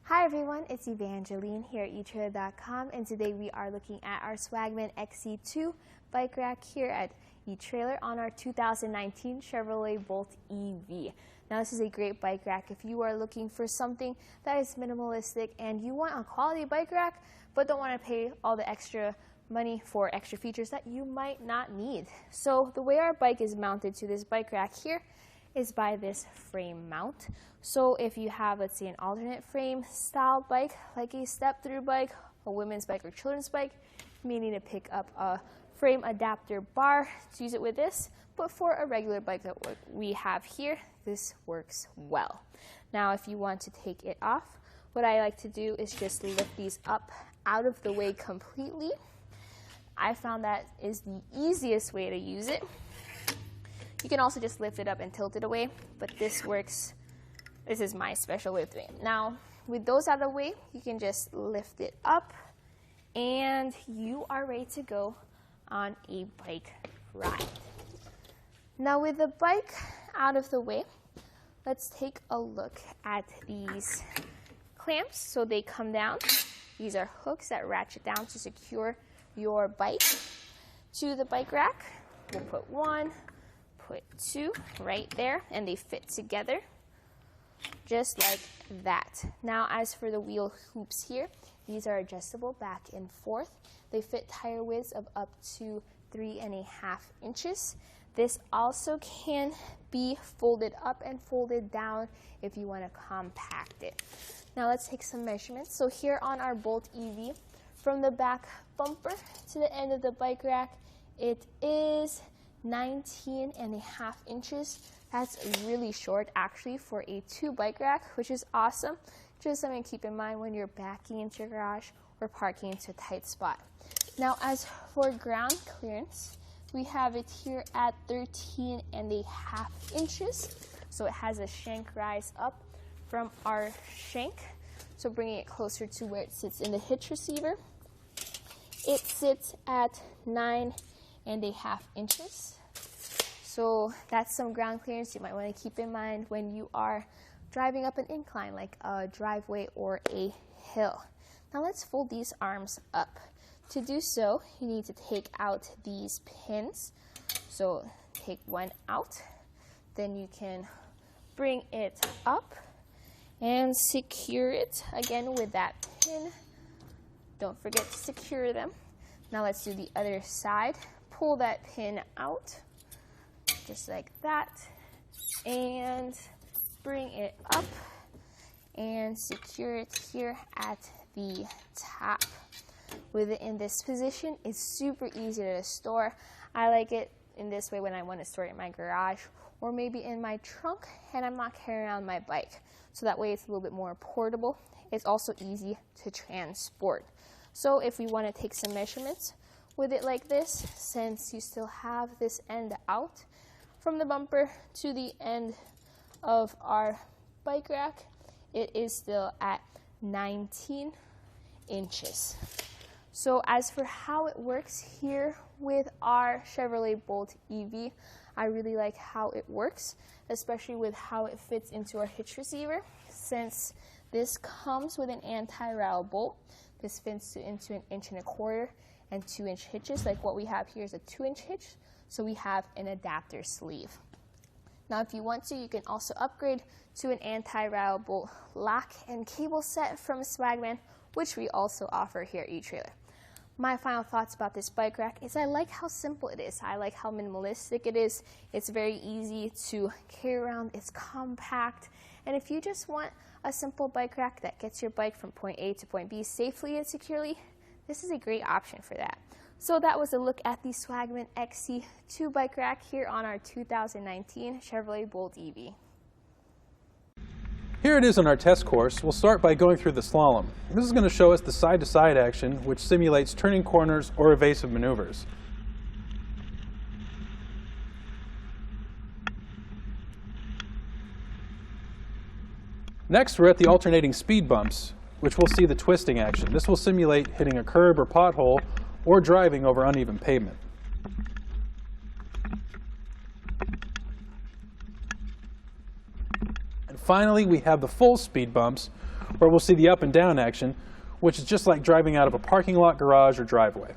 Hi everyone, it's Evangeline here at etrailer.com, and today we are looking at our Swagman XC2 bike rack here at eTrailer on our 2019 Chevrolet Bolt EV. Now this is a great bike rack if you are looking for something that is minimalistic and you want a quality bike rack but don't want to pay all the extra money for extra features that you might not need. So the way our bike is mounted to this bike rack here is by this frame mount. So if you have, let's say, an alternate frame style bike, like a step-through bike, a women's bike, or children's bike, you may need to pick up a frame adapter bar to use it with this. But for a regular bike that we have here, this works well. Now, if you want to take it off, what I like to do is just lift these up out of the way completely. I found that is the easiest way to use it. You can also just lift it up and tilt it away, but this works. This is my special way of doing it. Now, with those out of the way, you can just lift it up, and you are ready to go on a bike ride. Now, with the bike out of the way, let's take a look at these clamps. So they come down. These are hooks that ratchet down to secure your bike to the bike rack. We'll put one, put two right there, and they fit together just like that. Now, as for the wheel hoops here, these are adjustable back and forth. They fit tire widths of up to 3.5 inches. This also can be folded up and folded down if you want to compact it. Now let's take some measurements. So here on our Bolt EV, from the back bumper to the end of the bike rack, it is 19.5 inches. That's really short actually for a 2 bike rack, which is awesome. Just something to keep in mind when you're backing into your garage or parking into a tight spot. Now, as for ground clearance, we have it here at 13.5 inches. So it has a shank rise up from our shank. So bringing it closer to where it sits in the hitch receiver. It sits at 9.5 inches. So that's some ground clearance you might want to keep in mind when you are driving up an incline like a driveway or a hill. Now let's fold these arms up. To do so, you need to take out these pins. So take one out, then you can bring it up and secure it again with that pin. Don't forget to secure them. Now let's do the other side. Pull that pin out, just like that, and bring it up and secure it here at the top. With it in this position, it's super easy to store. I like it in this way when I want to store it in my garage or maybe in my trunk and I'm not carrying around my bike. So that way it's a little bit more portable. It's also easy to transport. So if we want to take some measurements with it like this, since you still have this end out from the bumper to the end of our bike rack, it is still at 19 inches. So as for how it works here with our Chevrolet Bolt EV, I really like how it works, especially with how it fits into our hitch receiver. Since this comes with an anti-routable, this fits into an 1.25 inch and 2 inch hitches. Like what we have here is a 2 inch hitch, so we have an adapter sleeve. Now if you want to, you can also upgrade to an anti-routable lock and cable set from Swagman, which we also offer here at eTrailer. My final thoughts about this bike rack is I like how simple it is. I like how minimalistic it is. It's very easy to carry around. It's compact. And if you just want a simple bike rack that gets your bike from point A to point B safely and securely, this is a great option for that. So that was a look at the Swagman XC2 bike rack here on our 2019 Chevrolet Bolt EV. Here it is on our test course. We'll start by going through the slalom. This is going to show us the side-to-side action, which simulates turning corners or evasive maneuvers. Next, we're at the alternating speed bumps, which we'll see the twisting action. This will simulate hitting a curb or pothole or driving over uneven pavement. Finally, we have the full speed bumps, where we'll see the up and down action, which is just like driving out of a parking lot, garage, or driveway.